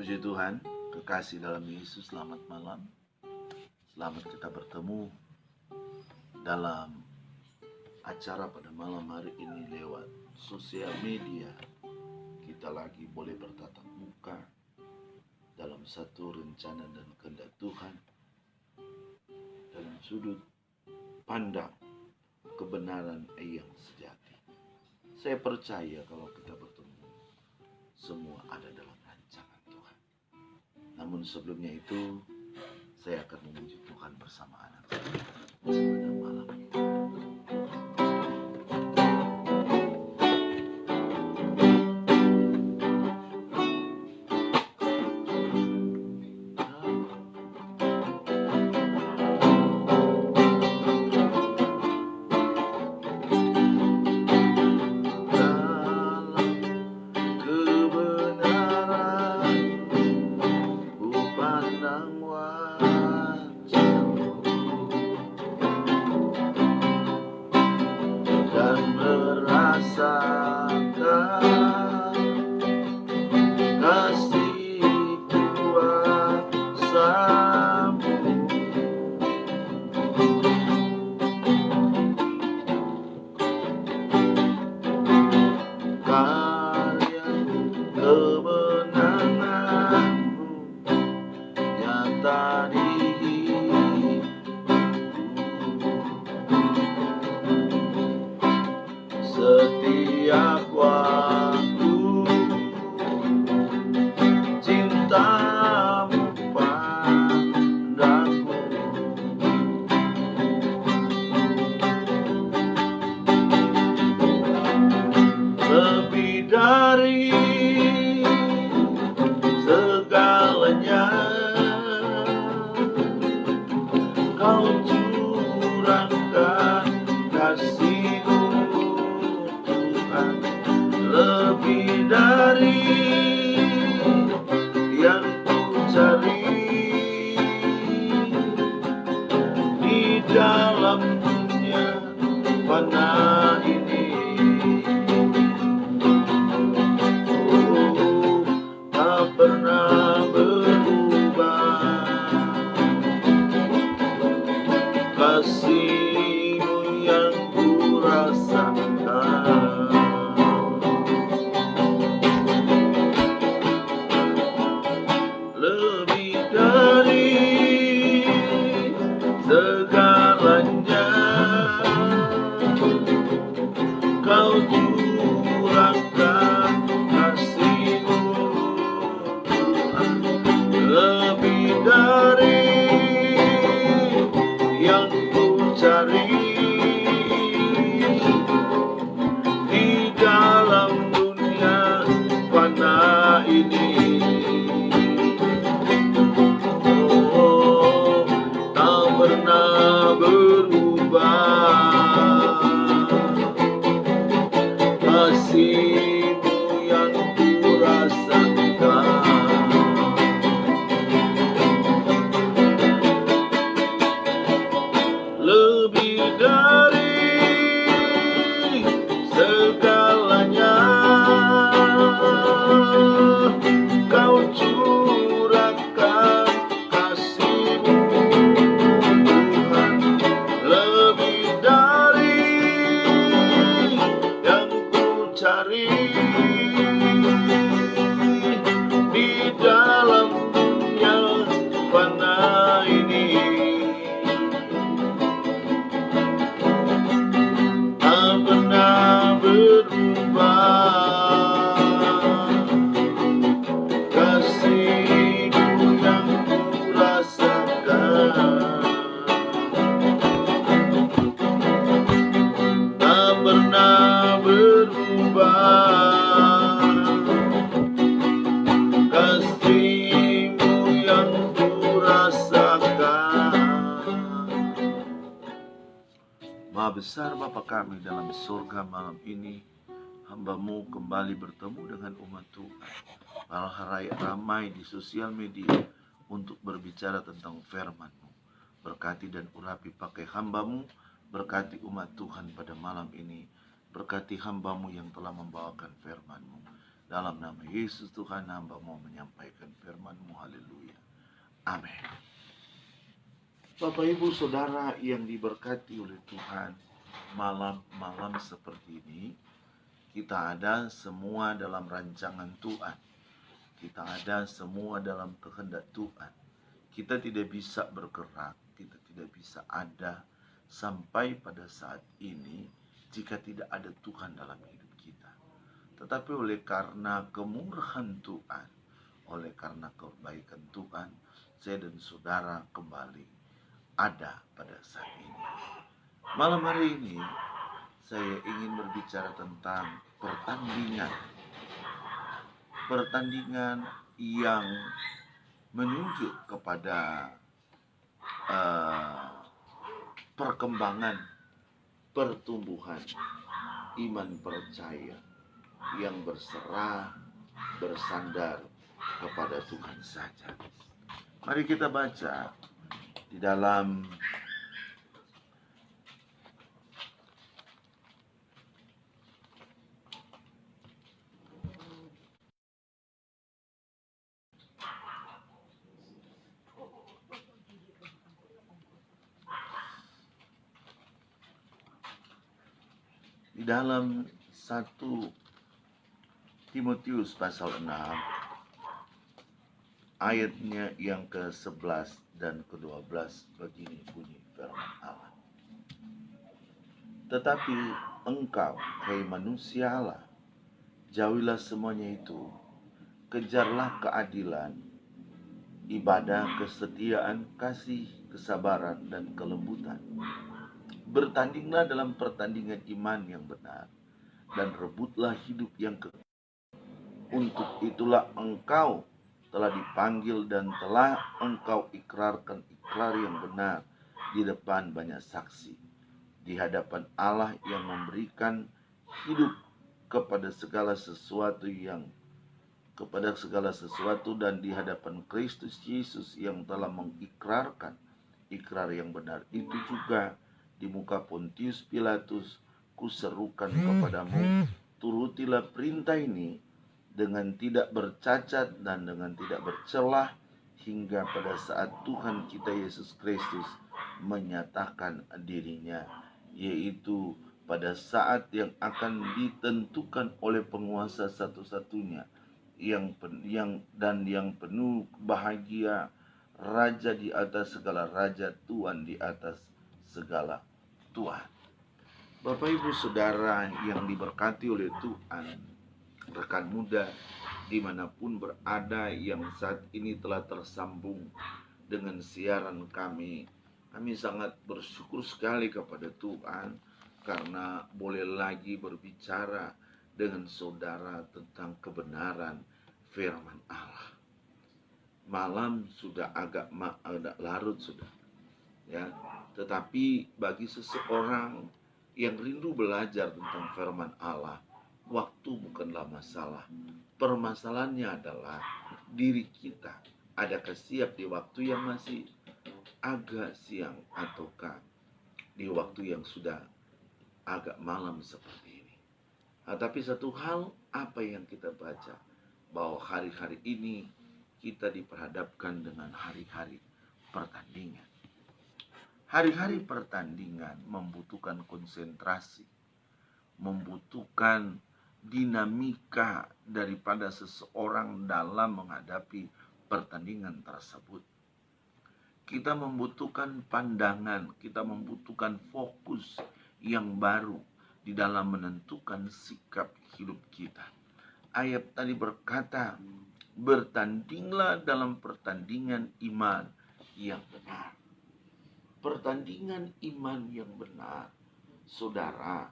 Puji Tuhan, kekasih dalam Yesus, selamat malam. Selamat kita bertemu dalam acara pada malam hari ini lewat sosial media. Kita lagi boleh bertatap muka dalam satu rencana dan kehendak Tuhan, dalam sudut pandang kebenaran yang sejati. Saya percaya kalau kita bertemu, semua ada dalam rancangan Tuhan. Namun sebelumnya itu, saya akan memuji Tuhan bersama anak saya pada malam ini. Setiap waktu cintamu padaku lebih dari segalanya. Kau curahkan kasih-Mu lebih dari yang ku cari di dalam dunia fana ini. Oh, tak pernah berubah kasih-Mu yang ku rasakan. Lebih dari segalanya, Kau curahkan kasih-Mu, Tuhan, lebih dari yang ku cari di dalam dunia fana ini. Kasih-Mu yang ku rasakan, lebih dari segalanya. Kau curahkan kasih-Mu, Tuhan, lebih dari yang ku cari di dalam dunia fana ini. Tak pernah berubah kasih-Mu yang ku rasakan. Tak pernah berubah kasih-Mu yang ku rasakan. Maha besar Bapa kami dalam surga, malam ini hamba-Mu kembali bertemu dengan umat Tuhan. Ramai di sosial media untuk berbicara tentang firman-Mu. Berkati dan urapi pakai hamba-Mu, berkati umat Tuhan pada malam ini. Berkati hamba-Mu yang telah membawakan firman-Mu. Dalam nama Yesus Tuhan, hamba mau menyampaikan firman-Mu. Haleluya. Amin. Bapak Ibu Saudara yang diberkati oleh Tuhan, malam-malam seperti ini kita ada semua dalam rancangan Tuhan. Kita ada semua dalam kehendak Tuhan. Kita tidak bisa bergerak, kita tidak bisa ada sampai pada saat ini jika tidak ada Tuhan dalam hidup kita. Tetapi oleh karena kemurahan Tuhan, oleh karena kebaikan Tuhan, saya dan saudara kembali ada pada saat ini. Malam hari ini saya ingin berbicara tentang pertandingan. Pertandingan yang menunjuk kepada perkembangan, pertumbuhan iman percaya yang berserah, bersandar kepada Tuhan saja. Mari kita baca di dalam dalam 1 Timotius pasal 6 ayatnya yang ke-11 dan ke-12 begini bunyi firman Allah. Tetapi engkau, hai manusia Allah, jauhilah semuanya itu, kejarlah keadilan, ibadah, kesetiaan, kasih, kesabaran, dan kelembutan. Bertandinglah dalam pertandingan iman yang benar, dan rebutlah hidup yang kekal. Untuk itulah engkau telah dipanggil dan telah engkau ikrarkan ikrar yang benar di depan banyak saksi, di hadapan Allah yang memberikan hidup kepada segala sesuatu dan di hadapan Kristus Yesus yang telah mengikrarkan ikrar yang benar itu juga di muka Pontius Pilatus. Kuserukan kepadamu, turutilah perintah ini dengan tidak bercacat dan dengan tidak bercelah hingga pada saat Tuhan kita Yesus Kristus menyatakan dirinya, yaitu pada saat yang akan ditentukan oleh penguasa satu-satunya yang penuh bahagia, Raja di atas segala raja, Tuhan di atas segala Tuhan. Bapak Ibu Saudara yang diberkati oleh Tuhan, rekan muda dimanapun berada yang saat ini telah tersambung dengan siaran kami sangat bersyukur sekali kepada Tuhan karena boleh lagi berbicara dengan saudara tentang kebenaran firman Allah. Malam sudah agak larut sudah, ya. Tetapi bagi seseorang yang rindu belajar tentang firman Allah, waktu bukanlah masalah. Permasalahannya adalah diri kita. Adakah siap di waktu yang masih agak siang ataukah di waktu yang sudah agak malam seperti ini? Tapi satu hal, apa yang kita baca, bahwa hari-hari ini kita diperhadapkan dengan hari-hari pertandingan. Hari-hari pertandingan membutuhkan konsentrasi, membutuhkan dinamika daripada seseorang dalam menghadapi pertandingan tersebut. Kita membutuhkan pandangan, kita membutuhkan fokus yang baru di dalam menentukan sikap hidup kita. Ayat tadi berkata, bertandinglah dalam pertandingan iman yang benar. Pertandingan iman yang benar, saudara,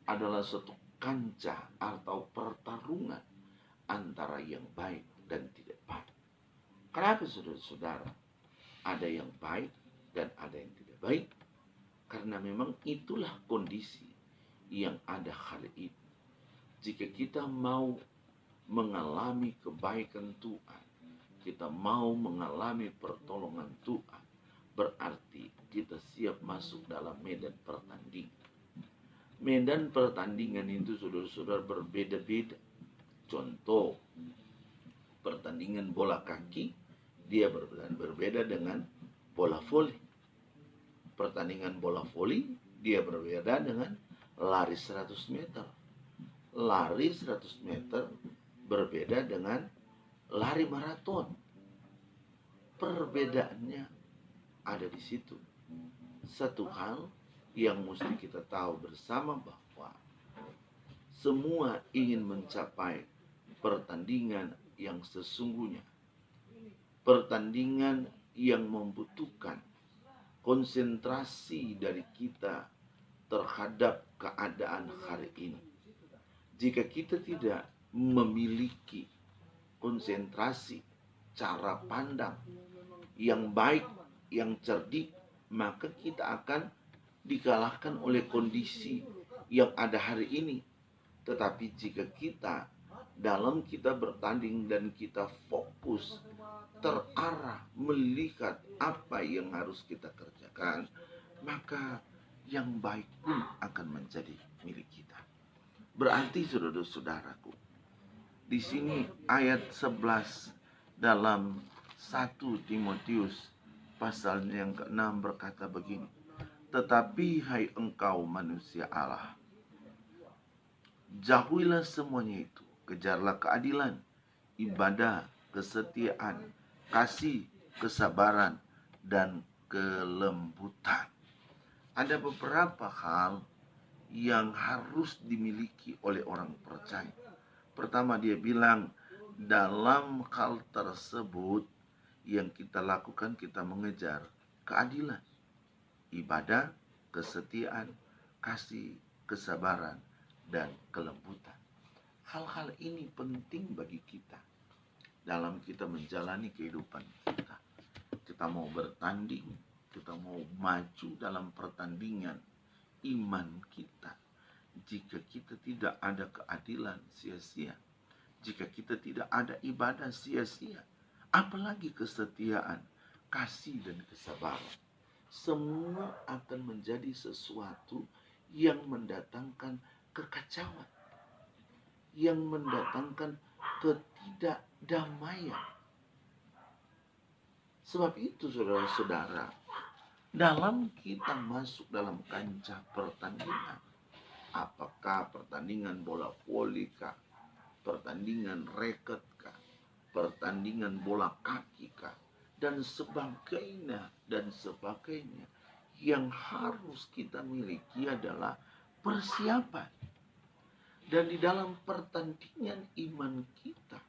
adalah suatu kancah atau pertarungan antara yang baik dan tidak baik. Kenapa saudara-saudara? Ada yang baik dan ada yang tidak baik. Karena memang itulah kondisi yang ada hari ini. Jika kita mau mengalami kebaikan Tuhan, kita mau mengalami pertolongan Tuhan, berarti kita siap masuk dalam medan pertandingan. Medan pertandingan itu saudara-saudara berbeda-beda. Contoh, pertandingan bola kaki dia berbeda dengan bola voli. Pertandingan bola voli dia berbeda dengan lari 100 meter. Lari 100 meter berbeda dengan lari maraton. Perbedaannya ada di situ. Satu hal yang mesti kita tahu bersama bahwa semua ingin mencapai pertandingan yang sesungguhnya. Pertandingan yang membutuhkan konsentrasi dari kita terhadap keadaan hari ini. Jika kita tidak memiliki konsentrasi, cara pandang yang baik, yang cerdik, maka kita akan dikalahkan oleh kondisi yang ada hari ini. Tetapi jika kita dalam kita bertanding dan kita fokus, terarah, melihat apa yang harus kita kerjakan, maka yang baik pun akan menjadi milik kita. Berarti saudara-saudaraku, di sini ayat 11 dalam 1 Timotius pasal yang ke-6 berkata begini, tetapi hai engkau manusia Allah, jauhilah semuanya itu, kejarlah keadilan, ibadah, kesetiaan, kasih, kesabaran, dan kelembutan. Ada beberapa hal yang harus dimiliki oleh orang percaya. Pertama, dia bilang dalam hal tersebut yang kita lakukan, kita mengejar keadilan, ibadah, kesetiaan, kasih, kesabaran, dan kelembutan. Hal-hal ini penting bagi kita dalam kita menjalani kehidupan kita. Kita mau bertanding, kita mau maju dalam pertandingan iman kita. Jika kita tidak ada keadilan, sia-sia. Jika kita tidak ada ibadah, sia-sia. Apalagi kesetiaan, kasih, dan kesabaran. Semua akan menjadi sesuatu yang mendatangkan kekacauan, yang mendatangkan ketidakdamaian. Sebab itu saudara-saudara, dalam kita masuk dalam kancah pertandingan, apakah pertandingan bola voli kah, pertandingan reket kah, pertandingan bola kaki kah, dan sebagainya, yang harus kita miliki adalah persiapan. Dan di dalam pertandingan iman kita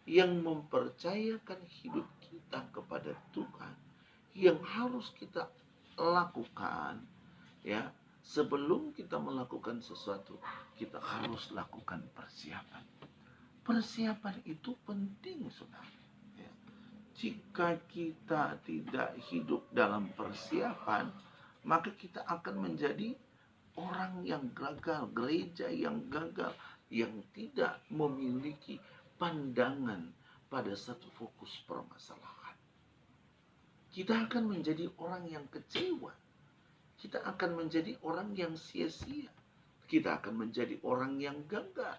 yang mempercayakan hidup kita kepada Tuhan, yang harus kita lakukan, ya, sebelum kita melakukan sesuatu, kita harus lakukan persiapan. Persiapan itu penting, saudara. Ya. Jika kita tidak hidup dalam persiapan, maka kita akan menjadi orang yang gagal, gereja yang gagal, yang tidak memiliki pandangan pada satu fokus permasalahan. Kita akan menjadi orang yang kecewa. Kita akan menjadi orang yang sia-sia. Kita akan menjadi orang yang gagal.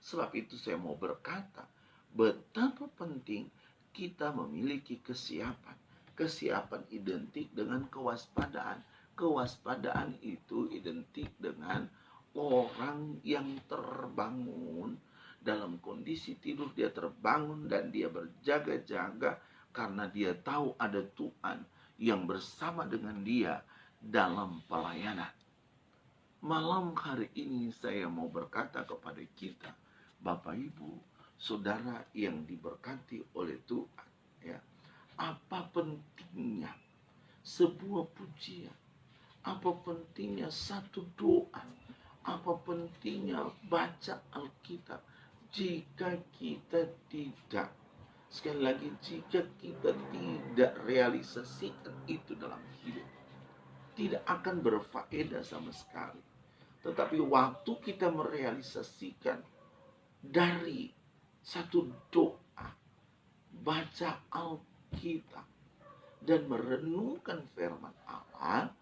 Sebab itu saya mau berkata, betapa penting kita memiliki kesiapan. Kesiapan identik dengan kewaspadaan. Kewaspadaan itu identik dengan orang yang terbangun dalam kondisi tidur, dia terbangun dan dia berjaga-jaga karena dia tahu ada Tuhan yang bersama dengan dia dalam pelayanan. Malam hari ini saya mau berkata kepada kita, Bapak Ibu, saudara yang diberkati oleh Tuhan, ya, apa pentingnya sebuah pujian? Apa pentingnya satu doa? Apa pentingnya baca Alkitab? Jika kita tidak, sekali lagi, jika kita tidak realisasikan itu dalam hidup, tidak akan berfaedah sama sekali. Tetapi waktu kita merealisasikan dari satu doa, baca Alkitab, dan merenungkan firman Allah,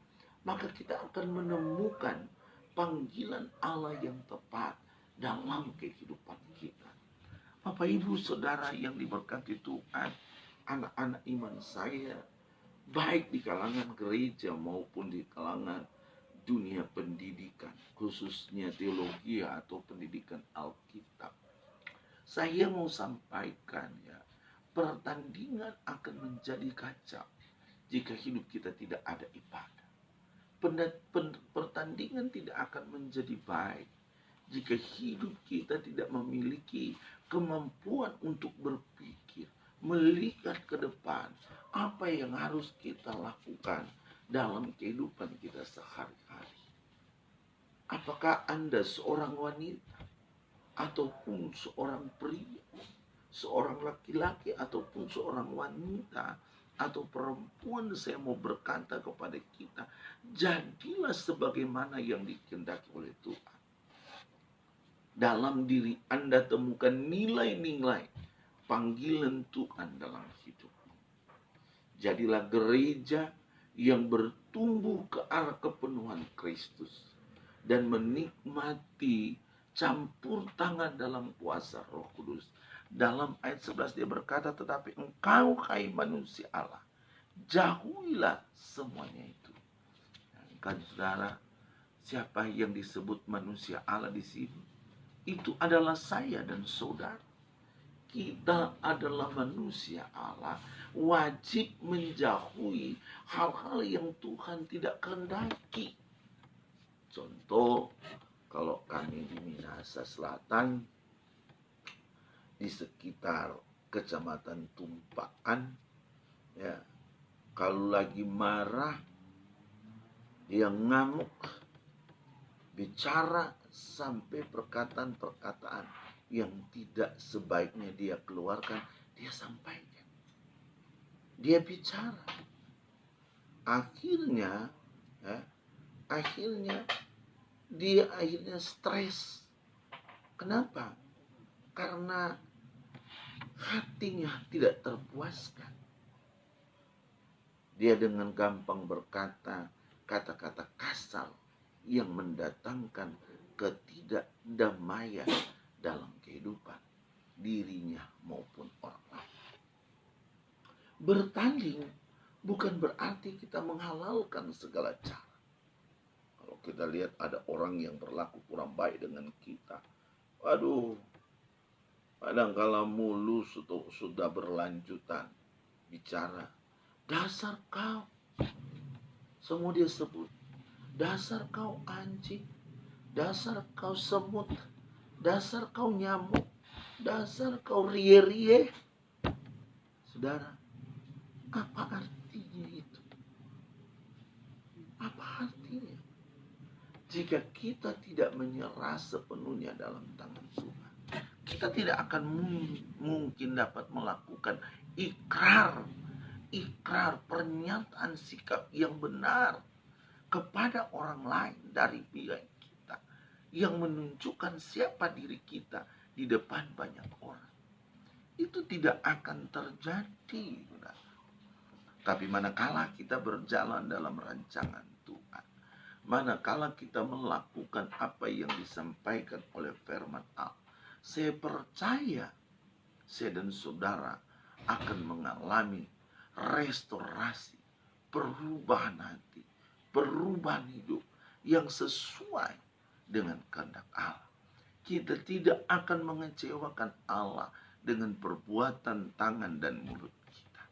maka kita akan menemukan panggilan Allah yang tepat dalam kehidupan kita. Bapak Ibu Saudara yang diberkati Tuhan, anak-anak iman saya, baik di kalangan gereja maupun di kalangan dunia pendidikan, khususnya teologi atau pendidikan Alkitab. Saya mau sampaikan ya, pertandingan akan menjadi kacau jika hidup kita tidak ada ibadah. Pertandingan tidak akan menjadi baik jika hidup kita tidak memiliki kemampuan untuk berpikir, melihat ke depan apa yang harus kita lakukan dalam kehidupan kita sehari-hari. Apakah Anda seorang wanita ataupun seorang pria, seorang laki-laki ataupun seorang wanita atau perempuan, saya mau berkata kepada kita, jadilah sebagaimana yang dikehendaki oleh Tuhan. Dalam diri Anda temukan nilai-nilai panggilan Tuhan dalam hidupmu. Jadilah gereja yang bertumbuh ke arah kepenuhan Kristus dan menikmati campur tangan dalam kuasa Roh Kudus. Dalam ayat 11 dia berkata, tetapi engkau hai manusia Allah, jauhilah semuanya itu. Kan saudara, siapa yang disebut manusia Allah di sini? Itu adalah saya dan saudara. Kita adalah manusia Allah, wajib menjauhi hal-hal yang Tuhan tidak kehendaki. Contoh, kalau kami di Minahasa Selatan, di sekitar Kecamatan Tumpakan, ya, kalau lagi marah, dia ngamuk, bicara sampai perkataan-perkataan yang tidak sebaiknya dia keluarkan, dia sampaikan. Dia bicara. Akhirnya, dia stres. Kenapa? Karena hatinya tidak terpuaskan. Dia dengan gampang berkata kata-kata kasar yang mendatangkan ketidakdamaian dalam kehidupan dirinya maupun orang lain. Bertanding bukan berarti kita menghalalkan segala cara. Kalau kita lihat ada orang yang berlaku kurang baik dengan kita, waduh, kadangkala mulus sudah berlanjutan bicara, dasar kau, semua dia sebut, dasar kau anjing, dasar kau semut, dasar kau nyamuk, dasar kau rie-rie. Saudara, apa artinya itu? Apa artinya? Jika kita tidak menyerah sepenuhnya dalam tangan Tuhan, kita tidak akan mungkin dapat melakukan ikrar pernyataan sikap yang benar kepada orang lain dari pihak kita, yang menunjukkan siapa diri kita di depan banyak orang. Itu tidak akan terjadi. Tapi manakala kita berjalan dalam rancangan Tuhan, manakala kita melakukan apa yang disampaikan oleh firman Allah, saya percaya saya dan saudara akan mengalami restorasi, perubahan hati, perubahan hidup yang sesuai dengan kehendak Allah. Kita tidak akan mengecewakan Allah dengan perbuatan tangan dan mulut kita.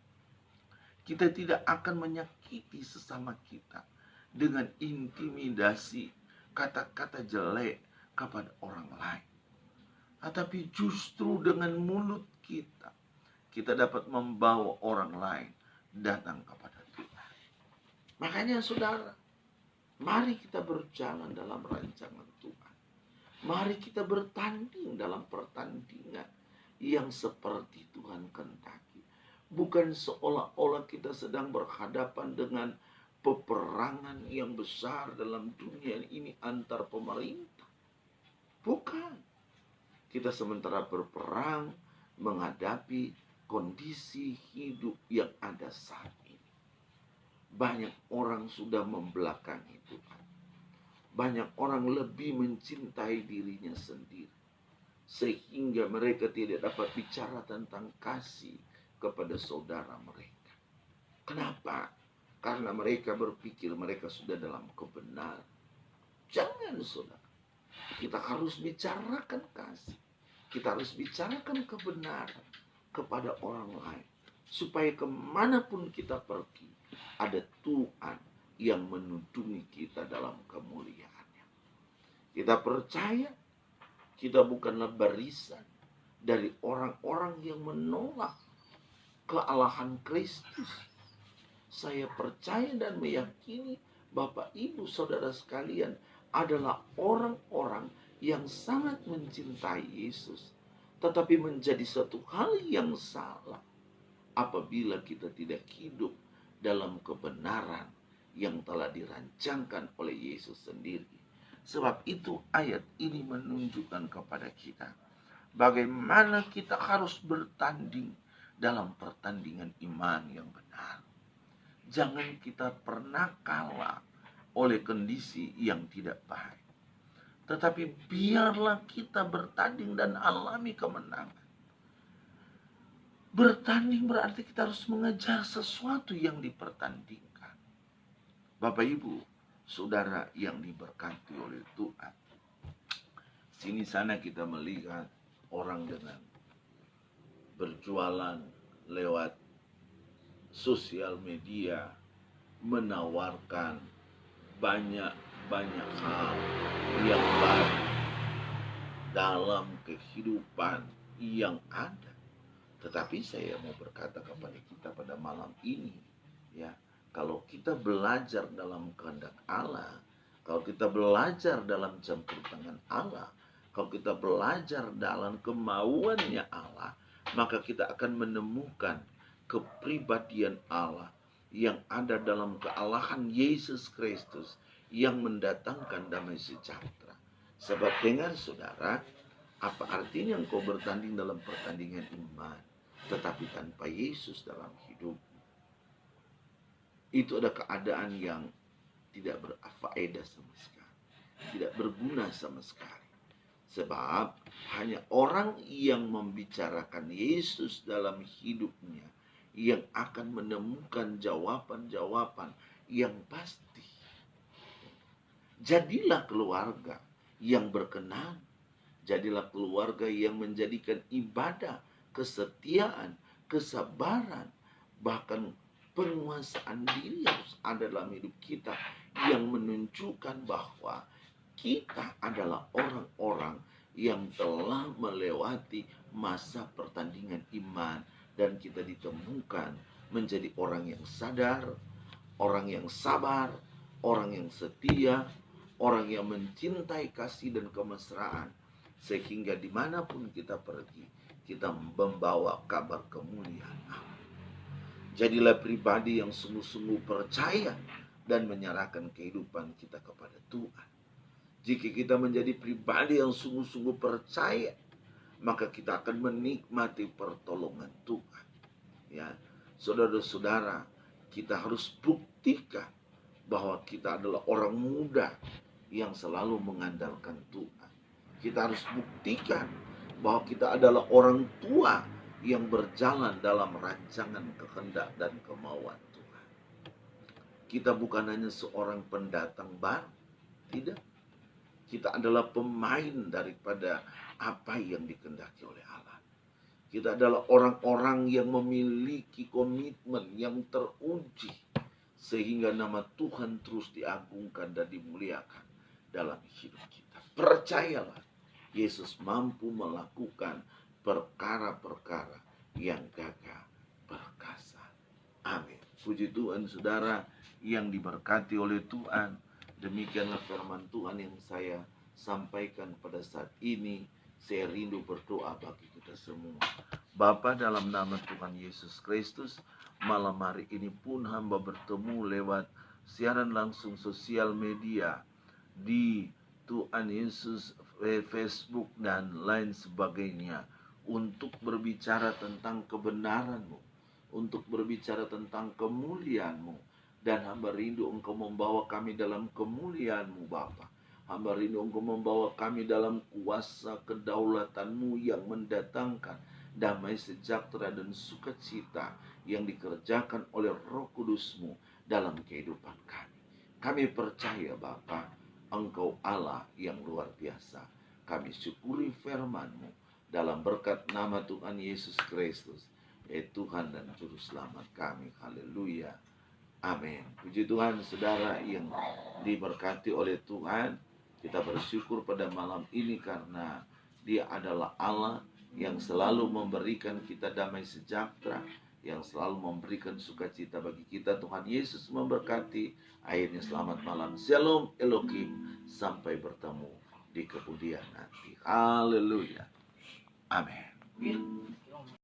Kita tidak akan menyakiti sesama kita dengan intimidasi, kata-kata jelek kepada orang lain. Tetapi justru dengan mulut kita dapat membawa orang lain datang kepada Tuhan. Makanya saudara, mari kita berjalan dalam rancangan Tuhan. Mari kita bertanding dalam pertandingan yang seperti Tuhan kehendaki. Bukan seolah-olah kita sedang berhadapan dengan peperangan yang besar dalam dunia ini antar pemerintah. Bukan. Kita sementara berperang menghadapi kondisi hidup yang ada saat ini. Banyak orang sudah membelakangi Tuhan. Banyak orang lebih mencintai dirinya sendiri. sehingga mereka tidak dapat bicara tentang kasih kepada saudara mereka. Kenapa? Karena mereka berpikir mereka sudah dalam kebenaran. Jangan, saudara. Kita harus bicarakan kasih. Kita harus bicarakan kebenaran kepada orang lain. Supaya kemanapun kita pergi, ada Tuhan yang menuntungi kita dalam kemuliaannya. Kita percaya kita bukanlah barisan dari orang-orang yang menolak kealahan Kristus. Saya percaya dan meyakini Bapak, Ibu, Saudara sekalian adalah orang-orang yang sangat mencintai Yesus. Tetapi menjadi satu hal yang salah apabila kita tidak hidup dalam kebenaran yang telah dirancangkan oleh Yesus sendiri. Sebab itu ayat ini menunjukkan kepada kita bagaimana kita harus bertanding dalam pertandingan iman yang benar. Jangan kita pernah kalah oleh kondisi yang tidak baik. Tetapi biarlah kita bertanding dan alami kemenangan. Bertanding berarti kita harus mengejar sesuatu yang dipertandingkan. Bapak, Ibu, Saudara yang diberkati oleh Tuhan. Sini sana kita melihat orang dengan berjualan lewat sosial media, menawarkan banyak hal yang baik dalam kehidupan yang ada. Tetapi saya mau berkata kepada kita pada malam ini, ya, kalau kita belajar dalam kehendak Allah, kalau kita belajar dalam campur tangan Allah, kalau kita belajar dalam kemauannya Allah, maka kita akan menemukan kepribadian Allah yang ada dalam kealahan Yesus Kristus yang mendatangkan damai sejahtera. Sebab dengar saudara, apa artinya engkau bertanding dalam pertandingan iman, tetapi tanpa Yesus dalam hidup? Itu ada keadaan yang tidak berfaedah sama sekali, tidak berguna sama sekali. Sebab hanya orang yang membicarakan Yesus dalam hidupnya yang akan menemukan jawaban-jawaban yang pasti. Jadilah keluarga yang berkenan. Jadilah keluarga yang menjadikan ibadah, kesetiaan, kesabaran, bahkan penguasaan diri harus ada dalam hidup kita yang menunjukkan bahwa kita adalah orang-orang yang telah melewati masa pertandingan iman dan kita ditemukan menjadi orang yang sadar, orang yang sabar, orang yang setia, orang yang mencintai kasih dan kemesraan, sehingga dimanapun kita pergi, kita membawa kabar kemuliaan Allah. Jadilah pribadi yang sungguh-sungguh percaya dan menyerahkan kehidupan kita kepada Tuhan. Jika kita menjadi pribadi yang sungguh-sungguh percaya, maka kita akan menikmati pertolongan Tuhan. Ya, saudara-saudara, kita harus buktikan bahwa kita adalah orang muda yang selalu mengandalkan Tuhan. Kita harus buktikan bahwa kita adalah orang tua yang berjalan dalam rancangan kehendak dan kemauan Tuhan. Kita bukan hanya seorang pendatang baru, tidak. Kita adalah pemain daripada apa yang dikehendaki oleh Allah. Kita adalah orang-orang yang memiliki komitmen yang teruji, sehingga nama Tuhan terus diagungkan dan dimuliakan dalam hidup kita. Percayalah, Yesus mampu melakukan perkara-perkara yang gagah perkasa. Amin. Puji Tuhan, saudara yang diberkati oleh Tuhan. Demikianlah firman Tuhan yang saya sampaikan pada saat ini. Saya rindu berdoa bagi kita semua. Bapa, dalam nama Tuhan Yesus Kristus, malam hari ini pun hamba bertemu lewat siaran langsung sosial media di Tuhan Yesus, Facebook dan lain sebagainya, untuk berbicara tentang kebenaran-Mu, untuk berbicara tentang kemuliaan-Mu. Dan hamba rindu Engkau membawa kami dalam kemuliaan-Mu, Bapa. Hamba rindu Engkau membawa kami dalam kuasa kedaulatan-Mu yang mendatangkan damai sejahtera dan sukacita yang dikerjakan oleh Roh Kudus-Mu dalam kehidupan kami. Kami percaya Bapa, Engkau Allah yang luar biasa. Kami syukuri firman-Mu dalam berkat nama Tuhan Yesus Kristus, yaitu Tuhan dan Juru Selamat kami. Haleluya. Amin. Puji Tuhan, saudara yang diberkati oleh Tuhan. Kita bersyukur pada malam ini karena Dia adalah Allah yang selalu memberikan kita damai sejahtera, yang selalu memberikan sukacita bagi kita. Tuhan Yesus memberkati. Akhirnya selamat malam. Shalom Elohim. Sampai bertemu di kemudian nanti. Haleluya. Amin.